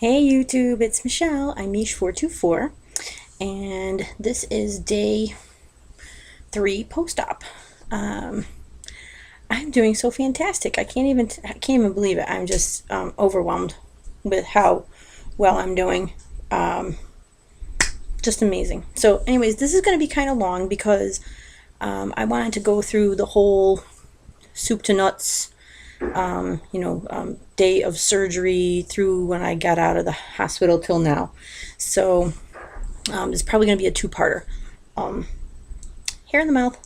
Hey YouTube, it's Michelle. I'm Mish424, and this is day 3 post-op. Um, I'm doing so fantastic. I can't even believe it. I'm just overwhelmed with how well I'm doing. Um, just amazing. So, anyways, this is going to be kind of long because I wanted to go through the whole soup to nuts day of surgery through when I got out of the hospital till now. So it's probably going to be a two-parter. Um, Hair in the mouth,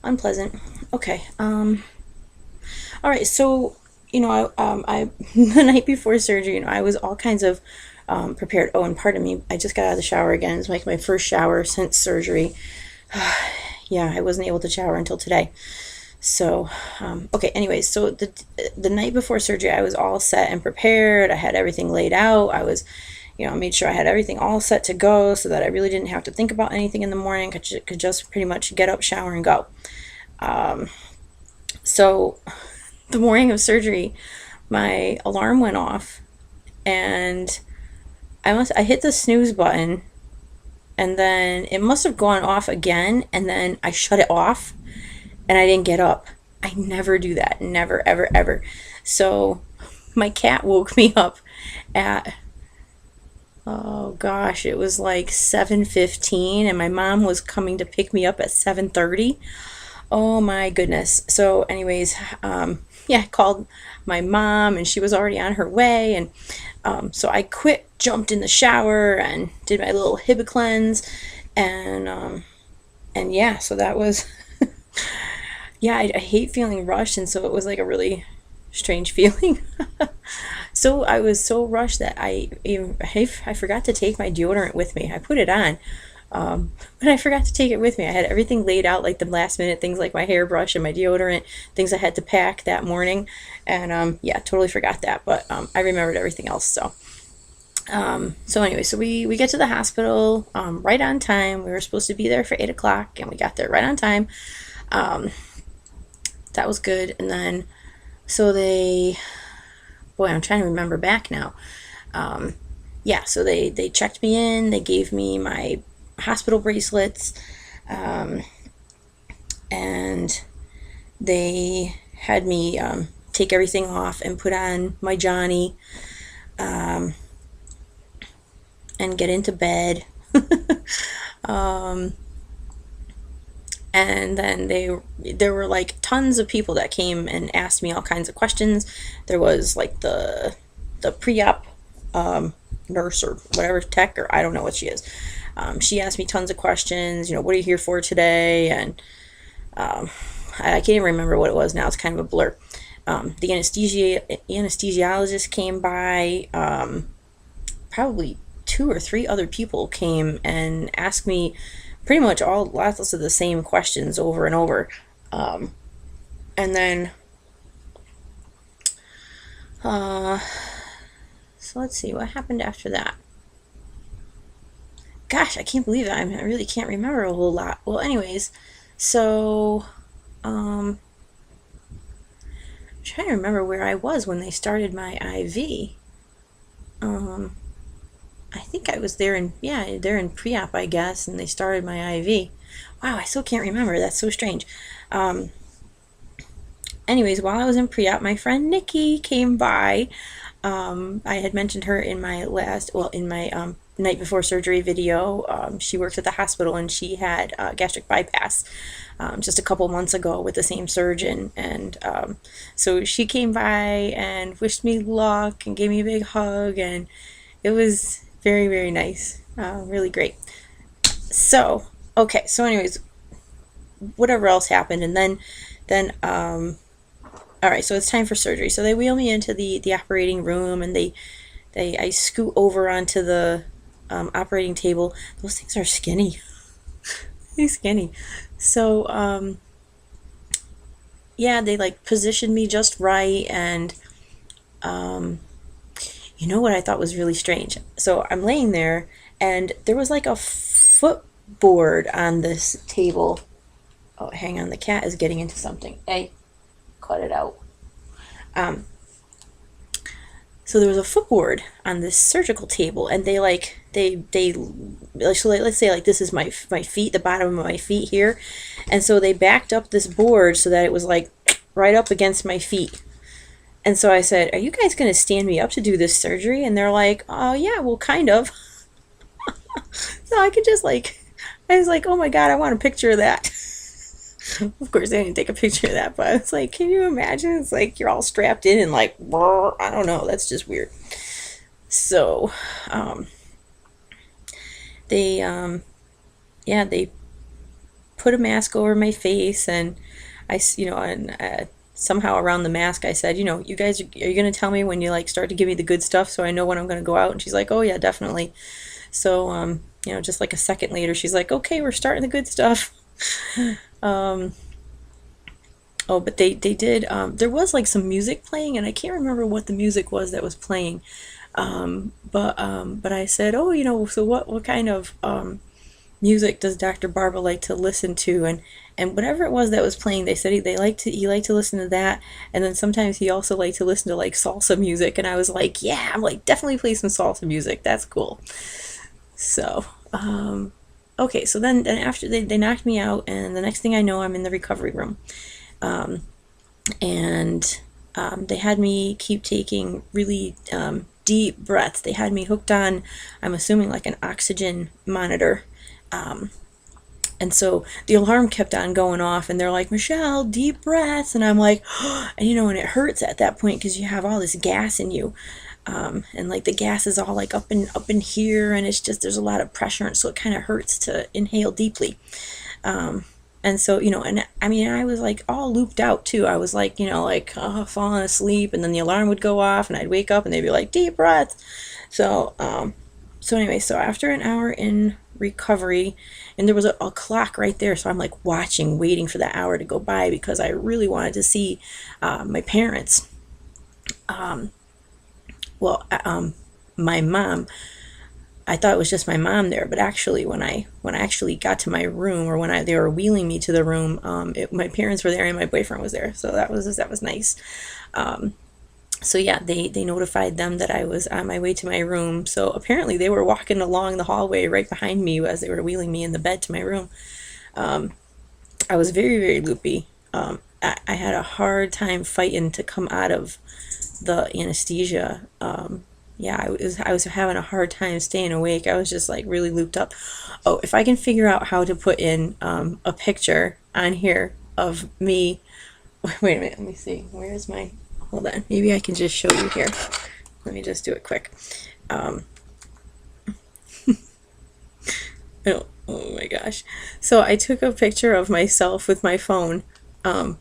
unpleasant. Okay. All right. So I the night before surgery, I was all kinds of prepared. Oh, and pardon me, I just got out of the shower again. It's like my first shower since surgery. Yeah, I wasn't able to shower until today. So, okay, anyways, so the night before surgery, I was all set and prepared. I had everything laid out. I was, made sure I had everything all set to go so that I really didn't have to think about anything in the morning. Could just pretty much get up, shower, and go. So, the morning of surgery, my alarm went off, and I hit the snooze button, and then it must have gone off again, and then I shut it off and I didn't get up. I never do that. Never, ever, ever. So my cat woke me up at, oh gosh, it was like 7:15, and my mom was coming to pick me up at 7:30. Oh my goodness. So anyways, yeah, I called my mom and she was already on her way, and so I quick jumped in the shower and did my little Hibba cleanse, and yeah, so that was yeah, I hate feeling rushed, and so it was like a really strange feeling. So I was so rushed that I forgot to take my deodorant with me. I put it on, but I forgot to take it with me. I had everything laid out, like the last minute things, like my hairbrush and my deodorant, things I had to pack that morning, and yeah, totally forgot that. But I remembered everything else. So anyway, so we get to the hospital right on time. We were supposed to be there for 8 o'clock, and we got there right on time. Um, that was good. And then, so they, boy, I'm trying to remember back now. Yeah, so they checked me in. They gave me my hospital bracelets, and they had me take everything off and put on my Johnny, and get into bed. And then there were like tons of people that came and asked me all kinds of questions. There was like the pre-op nurse or whatever, tech, or I don't know what she is. She asked me tons of questions. What are you here for today? And I can't even remember what it was now. It's kind of a blur. The anesthesiologist came by. Probably two or three other people came and asked me pretty much lots of the same questions over and over. And then, so let's see what happened after that. Gosh, I can't believe it. I really can't remember a whole lot. Well, anyways, so I'm trying to remember where I was when they started my IV. I think I was there they're in pre-op, I guess, and they started my IV. Wow, I still can't remember. That's so strange. Um, Anyways, while I was in pre-op, my friend Nikki came by. I had mentioned her in my in my night before surgery video. She worked at the hospital, and she had gastric bypass just a couple months ago with the same surgeon. And so she came by and wished me luck and gave me a big hug, and it was very, very nice. Really great. So, okay, so anyways, whatever else happened, and then all right, so it's time for surgery. So they wheel me into the operating room, and I scoot over onto the operating table. Those things are skinny. Really skinny. So yeah, they like positioned me just right, and you know what I thought was really strange? So I'm laying there, and there was like a footboard on this table. Oh, hang on, the cat is getting into something. Hey, cut it out. Um, So there was a footboard on this surgical table, and they like, so let's say like this is my feet, the bottom of my feet here, and so they backed up this board so that it was like right up against my feet. And so I said, "Are you guys going to stand me up to do this surgery?" And they're like, "Oh yeah, well kind of." So I could just like, I was like, "Oh my God, I want a picture of that." Of course, I didn't take a picture of that, but I was like, can you imagine? It's like you're all strapped in and like, I don't know, that's just weird. So, they, yeah, they put a mask over my face, and somehow around the mask, I said, you guys, are you going to tell me when you like start to give me the good stuff so I know when I'm going to go out? And she's like, oh yeah, definitely. So, just like a second later, she's like, okay, we're starting the good stuff. Oh, but they did. There was like some music playing, and I can't remember what the music was that was playing. But I said, oh, so what kind of music does Dr. Barba like to listen to? And whatever it was that was playing, they said he liked to listen to that, and then sometimes he also liked to listen to like salsa music. And I was like, yeah, I'm like definitely play some salsa music. That's cool. So, okay, so then after they knocked me out, and the next thing I know, I'm in the recovery room. And they had me keep taking really deep breaths. They had me hooked on, I'm assuming, like an oxygen monitor. And so the alarm kept on going off, and they're like, Michelle, deep breaths. And I'm like, and and it hurts at that point because you have all this gas in you. And like the gas is all like up in here, and it's just there's a lot of pressure, and so it kind of hurts to inhale deeply. And so and I mean I was like all looped out too. I was like falling asleep, and then the alarm would go off, and I'd wake up, and they'd be like deep breaths. So anyway, so after an hour in recovery, and there was a clock right there, so I'm like waiting for that hour to go by because I really wanted to see my parents. My mom, I thought it was just my mom there, but actually when I actually got to my room, or when they were wheeling me to the room, my parents were there and my boyfriend was there, so that was nice. So yeah, they notified them that I was on my way to my room. So apparently they were walking along the hallway right behind me as they were wheeling me in the bed to my room. I was very, very loopy. I had a hard time fighting to come out of the anesthesia. Yeah, I was having a hard time staying awake. I was just like really looped up. Oh, if I can figure out how to put in a picture on here of me. Wait a minute, let me see. Where's my, hold on. Maybe I can just show you here. Let me just do it quick. Oh my gosh. So I took a picture of myself with my phone. Let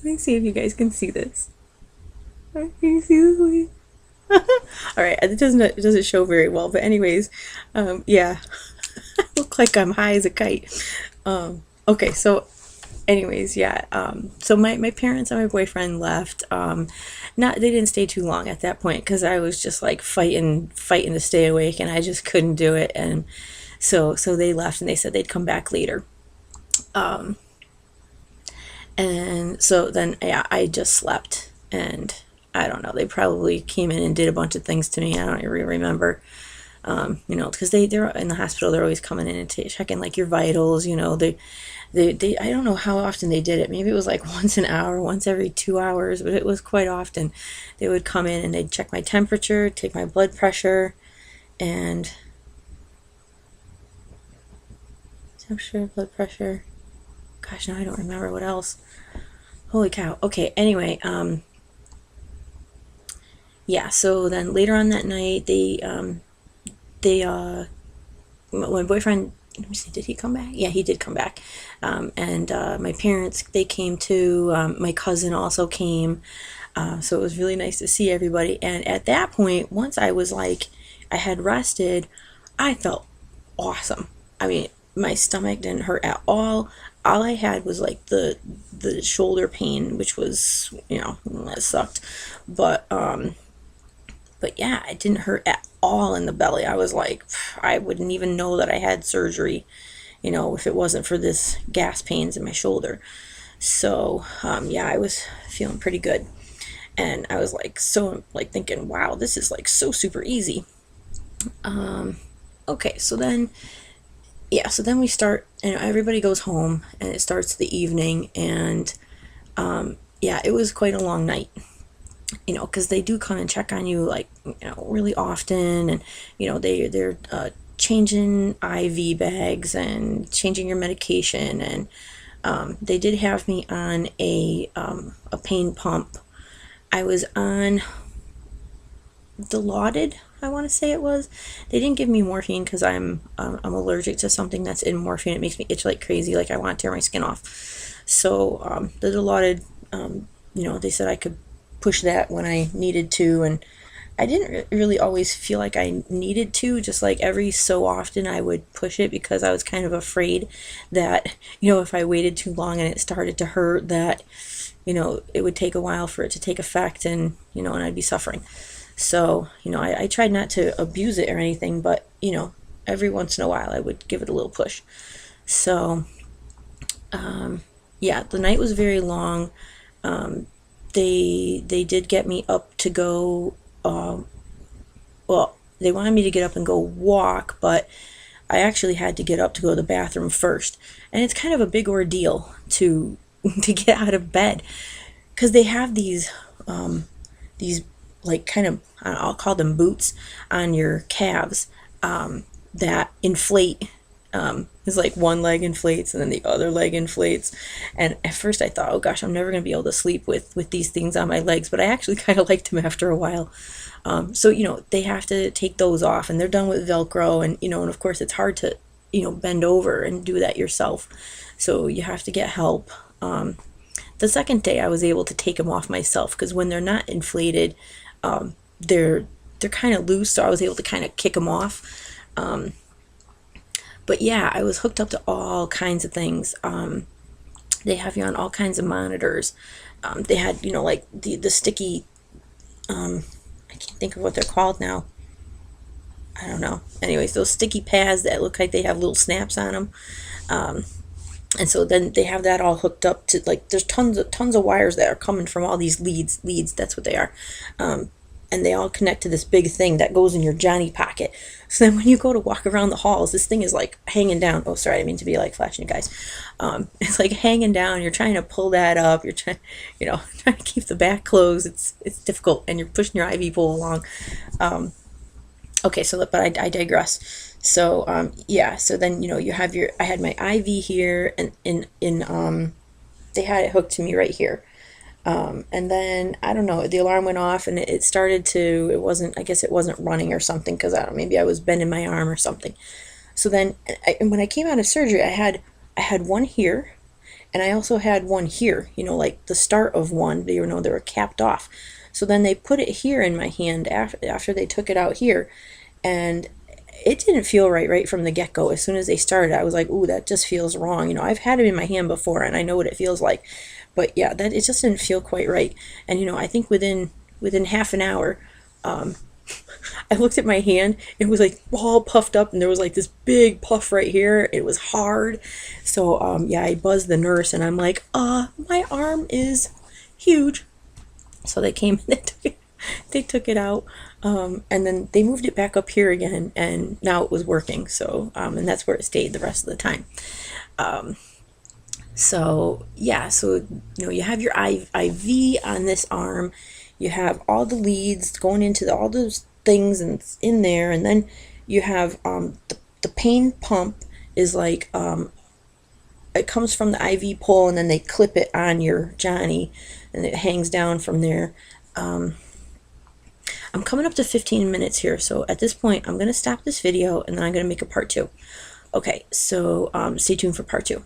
me see if you guys can see this. Can you see this? All right, it doesn't show very well, but anyways, yeah, I look like I'm high as a kite. Okay, so anyways, yeah, so my parents and my boyfriend left. They didn't stay too long at that point because I was just like fighting to stay awake, and I just couldn't do it. And so they left, and they said they'd come back later. And so then, yeah, I just slept, and I don't know, they probably came in and did a bunch of things to me. I don't even remember, because they're in the hospital. They're always coming in and checking like your vitals. They I don't know how often they did it. Maybe it was like once an hour, once every 2 hours, but it was quite often. They would come in and they'd check my temperature, take my blood pressure, and blood pressure. Gosh, now I don't remember what else. Holy cow. Okay, anyway, yeah, so then later on that night, my boyfriend, let me see, did he come back? Yeah, he did come back. And my parents, they came too. My cousin also came. So it was really nice to see everybody. And at that point, once I was like, I had rested, I felt awesome. I mean, my stomach didn't hurt at all. All I had was like the shoulder pain, which was, that sucked. But yeah, it didn't hurt at all in the belly. I was like, I wouldn't even know that I had surgery, if it wasn't for this gas pains in my shoulder. So, yeah, I was feeling pretty good. and I was like so like thinking, wow, this is like so super easy. Okay, so then yeah, so then we start, and everybody goes home, and it starts the evening, and yeah, it was quite a long night, because they do come and check on you like really often, and they're changing IV bags and changing your medication, and they did have me on a pain pump. I was on Dilaudid, I want to say it was. They didn't give me morphine because I'm allergic to something that's in morphine. It makes me itch like crazy, like I want to tear my skin off. So the Dilaudid, they said I could push that when I needed to, and I didn't really always feel like I needed to. Just like every so often I would push it because I was kind of afraid that if I waited too long and it started to hurt, that it would take a while for it to take effect, and and I'd be suffering. So, I tried not to abuse it or anything, but, every once in a while I would give it a little push. So, yeah, the night was very long. They did get me up to go, well, they wanted me to get up and go walk, but I actually had to get up to go to the bathroom first. And it's kind of a big ordeal to to get out of bed, because they have these like kind of, I'll call them boots on your calves, that inflate. It's like one leg inflates and then the other leg inflates. And at first I thought, oh gosh, I'm never going to be able to sleep with these things on my legs. But I actually kind of liked them after a while. So, they have to take those off, and they're done with Velcro. And, and of course it's hard to, bend over and do that yourself. So you have to get help. The second day I was able to take them off myself, because when they're not inflated, they're kind of loose, so I was able to kind of kick them off. But yeah, I was hooked up to all kinds of things. They have you on all kinds of monitors. They had like the sticky, I can't think of what they're called now. I don't know. Anyways, those sticky pads that look like they have little snaps on them. And so then they have that all hooked up to, like, there's tons of wires that are coming from all these leads, that's what they are. And they all connect to this big thing that goes in your Johnny pocket. So then when you go to walk around the halls, this thing is like hanging down. Oh, sorry, I didn't mean to be like flashing you guys. It's like hanging down. You're trying to pull that up. You're trying, trying to keep the back closed. It's difficult, and you're pushing your IV pole along. Okay, so but I digress. So yeah, so then you have I had my IV here, and they had it hooked to me right here. And then I don't know, the alarm went off, and it started to, I guess it wasn't running or something, because I don't know, maybe I was bending my arm or something. So then when I came out of surgery, I had one here, and I also had one here, like the start of one. They were capped off. So then they put it here in my hand after they took it out here, and it didn't feel right from the get-go. As soon as they started, I was like, ooh, that just feels wrong. I've had it in my hand before, and I know what it feels like. But yeah, that it just didn't feel quite right. And I think within half an hour, I looked at my hand. It was like all puffed up, and there was like this big puff right here. It was hard. So yeah, I buzzed the nurse, and I'm like, my arm is huge. So they came and they took it out, and then they moved it back up here again, and now it was working. So and that's where it stayed the rest of the time. So yeah, so you have your IV on this arm, you have all the leads going into all those things and in there, and then you have the pain pump is like it comes from the IV pole, and then they clip it on your Johnny, and it hangs down from there. I'm coming up to 15 minutes here, so at this point I'm going to stop this video, and then I'm going to make a part 2. Okay, so stay tuned for part 2.